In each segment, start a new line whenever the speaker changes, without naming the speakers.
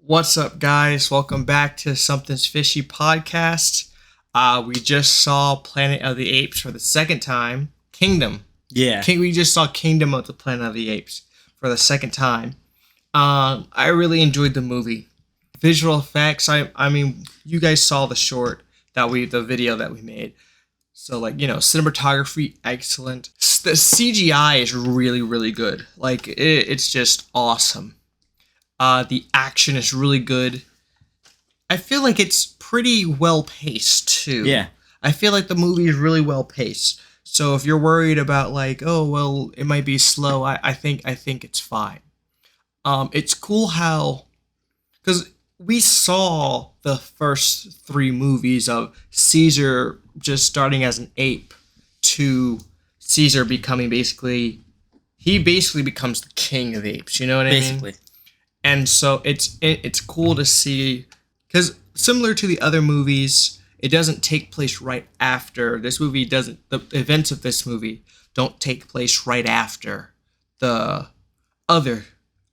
What's up, guys? Welcome back to Something's Fishy podcast. We just saw Planet of the Apes for the second time. Kingdom.
Yeah.
We just saw Kingdom of the Planet of the Apes for the second time. I really enjoyed the movie. Visual effects. I mean, you guys saw the video that we made. So, cinematography, excellent. The CGI is really, really good. It's just awesome. The action is really good. I feel like it's pretty well paced too.
Yeah.
I feel like the movie is really well paced. So if you're worried about it might be slow, I think it's fine. It's cool how, because we saw the first three movies of Caesar just starting as an ape to Caesar becoming he basically becomes the king of apes. You know what I mean?
Basically.
And so it's cool to see, because similar to the other movies, it doesn't take place right after. The events of this movie don't take place right after the other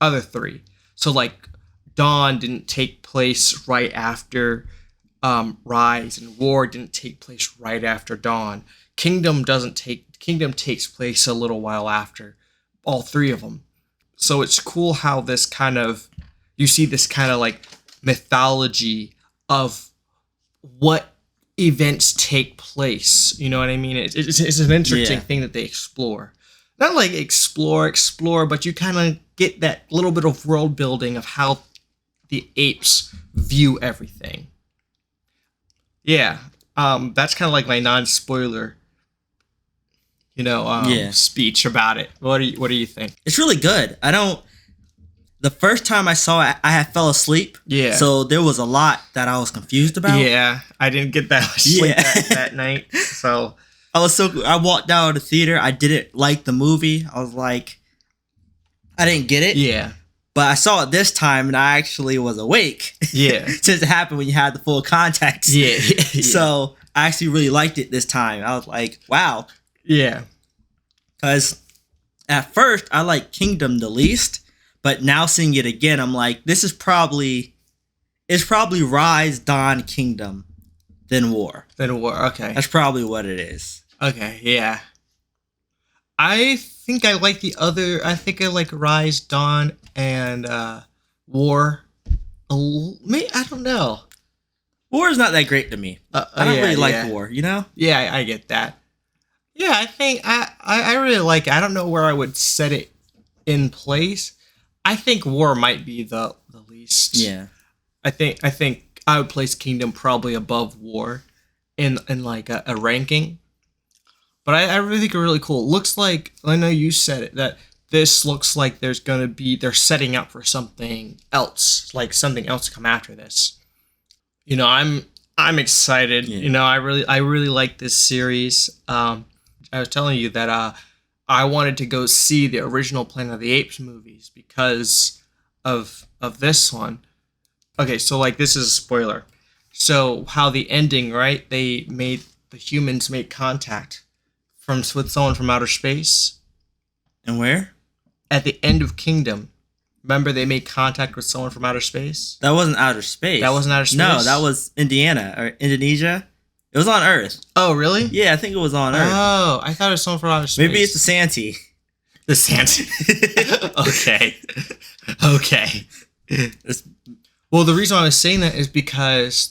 three. So Dawn didn't take place right after Rise, and War didn't take place right after Dawn. Kingdom takes place a little while after all three of them. So it's cool how you see this kind of mythology of what events take place. You know what I mean? It's an interesting thing that they explore. Not explore, but you kind of get that little bit of world building of how the apes view everything. Yeah, that's kind of my non-spoiler speech about it. What do you think?
It's really good. The first time I saw it, I had fell asleep.
Yeah.
So there was a lot that I was confused about.
Yeah, I didn't get that much sleep that night. So
I walked out of the theater. I didn't like the movie. I was like, I didn't get it.
Yeah.
But I saw it this time and I actually was awake.
Yeah.
Since it happened when you had the full context.
Yeah.
So I actually really liked it this time. I was like, wow.
Yeah.
Because at first, I liked Kingdom the least. But now seeing it again, I'm like, it's probably Rise, Dawn, Kingdom, then War.
Okay.
That's probably what it is.
Okay, yeah. I think I like Rise, Dawn, and War. I don't know.
War is not that great to me. I don't really like War, you know?
Yeah, I get that. Yeah, I think I really like it. I don't know where I would set it in place. I think War might be the least.
Yeah.
I think I would place Kingdom probably above War in a ranking. But I really think it's really cool. It looks like, I know you said it, that this looks like they're setting up for something else, something else to come after this. I'm excited.
Yeah.
I really like this series. I was telling you that I wanted to go see the original Planet of the Apes movies because of this one. Okay, so this is a spoiler. So how the ending, right? The humans made contact with someone from outer space.
And where?
At the end of Kingdom. Remember they made contact with someone from outer space?
That wasn't outer space.
That wasn't outer space?
No, that was Indonesia. It was on Earth.
Oh, really?
Yeah, I think it was on Earth.
Oh, I thought it was someone from outer space.
Maybe it's the Santee.
The Santee. Okay. Well, the reason why I was saying that is because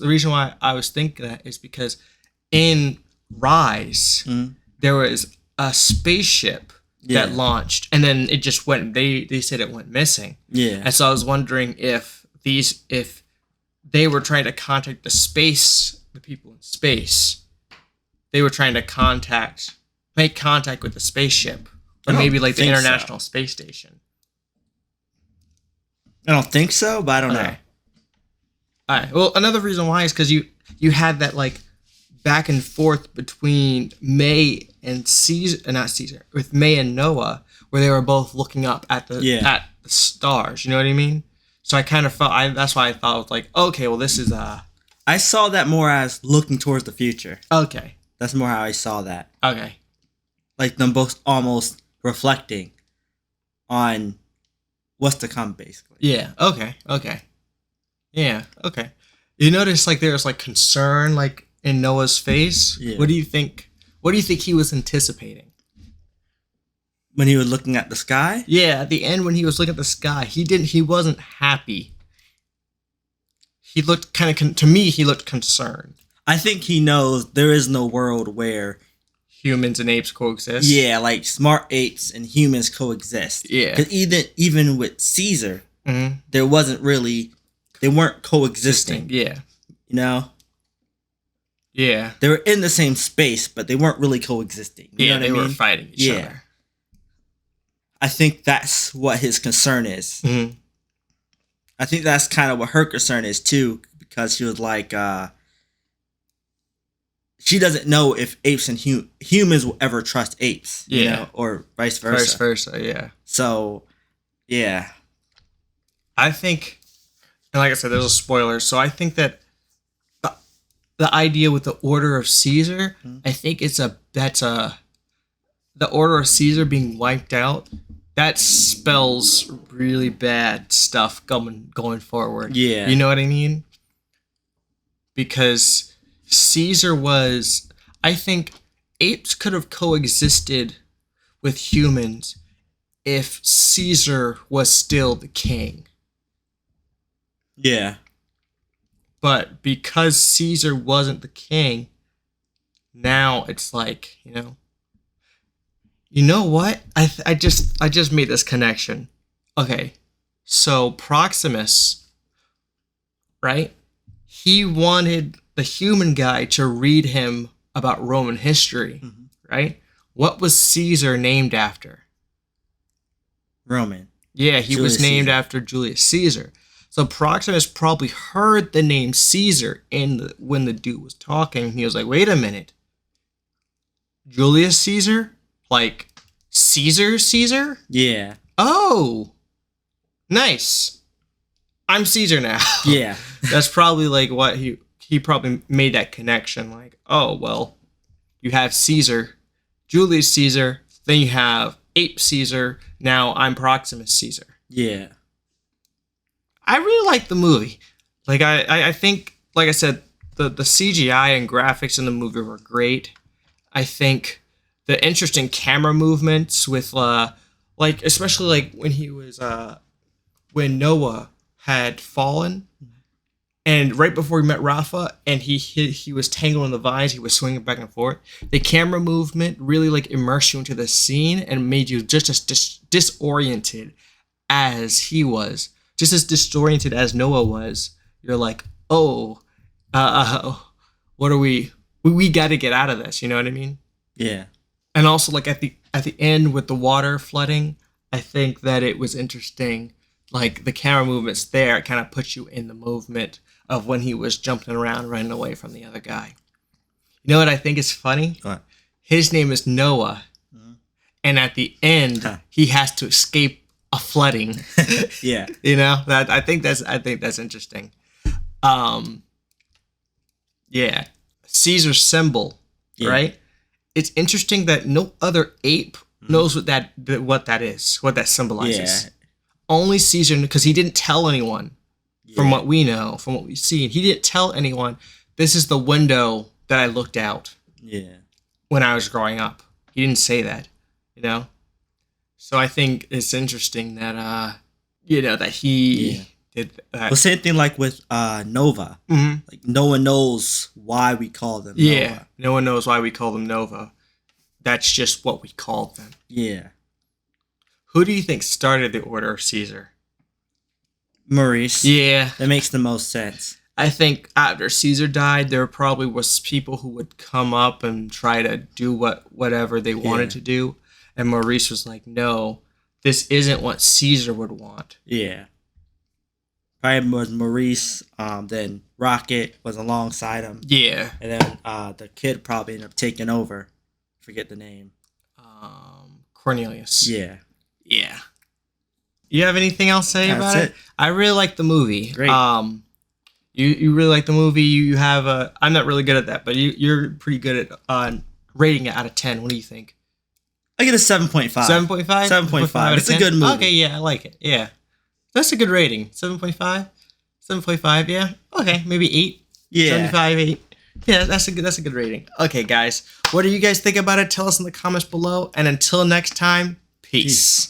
in Rise, there was a spaceship that launched, and then it just went. They said it went missing.
Yeah.
And so I was wondering if they were trying to contact the people in space. They were trying to make contact with the spaceship, or maybe the International Space Station.
I don't think so, but I don't know.
All right. Well, another reason why is because you had that back and forth between May and with May and Noah, where they were both looking up at the stars. You know what I mean? So I kind of felt that's why I thought it was okay, well, this is
I saw that more as looking towards the future.
Okay.
That's more how I saw that.
Okay.
Them both almost reflecting on what's to come, basically.
Yeah. Okay. Yeah. Okay. You notice like there's like concern like in Noah's face.
Yeah.
What do you think? What do you think he was anticipating?
When he was looking at the sky?
Yeah, at the end when he was looking at the sky, he wasn't happy. He looked kind of to me he looked concerned.
I think he knows there is no world where
Humans and apes coexist.
yeah, like smart apes and humans coexist.
Yeah.
Because even with Caesar,
Mm-hmm.
there wasn't really they weren't coexisting.
Yeah.
You know?
Yeah.
They were in the same space, but they weren't really coexisting. You know what
they
I mean?
were fighting each other.
I think that's what his concern is.
Mm-hmm.
I think that's kind of what her concern is too, because she was like, she doesn't know if apes and humans will ever trust apes, you know, or vice versa.
Vice versa, yeah.
So, yeah.
I think, and like I said, there's a spoiler. So I think that the idea with the Order of Caesar, I think the Order of Caesar being wiped out. That spells really bad stuff going forward.
Yeah.
You know what I mean? Because Caesar was, I think, apes could have coexisted with humans if Caesar was still the king.
Yeah.
But because Caesar wasn't the king, now it's like, you know what? I just made this connection. Okay, so Proximus, right? He wanted the human guy to read him about Roman history, right? What was Caesar named after?
Roman.
Yeah, he was
Julius
named
Caesar.
after Julius Caesar. So Proximus probably heard the name Caesar when the dude was talking. He was like, wait a minute. Julius Caesar? Like Caesar?
Yeah.
Oh, nice. I'm Caesar now.
Yeah.
That's probably like what he probably made that connection. Like, oh, well, you have Caesar, Julius Caesar, then you have Ape Caesar. Now I'm Proximus Caesar.
Yeah.
I really like the movie. Like I think, like I said, the CGI and graphics in the movie were great. I think the interesting camera movements with like especially like when he was when Noah had fallen and right before he met Rafa and he was tangled in the vines, he was swinging back and forth. The camera movement really like immersed you into the scene and made you just as disoriented as he was. Just as disoriented as Noah was, you're like, oh, what are we got to get out of this? You know what I mean?
Yeah.
And also, like at the end with the water flooding, I think that it was interesting. Like the camera movements there, it kind of puts you in the movement of when he was jumping around, running away from the other guy. You know what I think is funny?
What?
His name is Noah, and at the end, he has to escape a flooding.
Yeah.
You know, that I think that's interesting. Yeah. Caesar's symbol, right? It's interesting that no other ape knows what that is, what that symbolizes.
Yeah.
Only Caesar, because he didn't tell anyone. From what we know, from what we've seen, he didn't tell anyone. This is the window that I looked out.
Yeah.
When I was growing up, he didn't say that. You know. So I think it's interesting that that he did that.
Well, same thing like with Nova.
Mm-hmm.
Like no one knows why we call them
Yeah,
Nova.
no one knows why we call them Nova. That's just what we called them.
Yeah.
Who do you think started the Order of Caesar?
Maurice.
Yeah,
That makes the most sense.
I think after Caesar died, there probably was people who would come up and try to do whatever they wanted to do. And Maurice was like, no, this isn't what Caesar would want.
Yeah. Probably was Maurice, then Rocket was alongside him.
Yeah.
And then the kid probably ended up taking over. Forget the name.
Cornelius.
Yeah.
Yeah. You have anything else to say
That's
about it?
it.
I really like the movie.
Great.
You really like the movie. You have a. I'm not really good at that, but you're pretty good at rating it out of 10. What do you think?
I get a 7.5.
7.5?
7.5. It's a good movie.
Okay, yeah, I like it. Yeah. That's a good rating. 7.5? 7.5, yeah. Okay, maybe 8.
Yeah.
75, 8. Yeah, that's a good rating. Okay, guys. What do you guys think about it? Tell us in the comments below. And until next time, peace.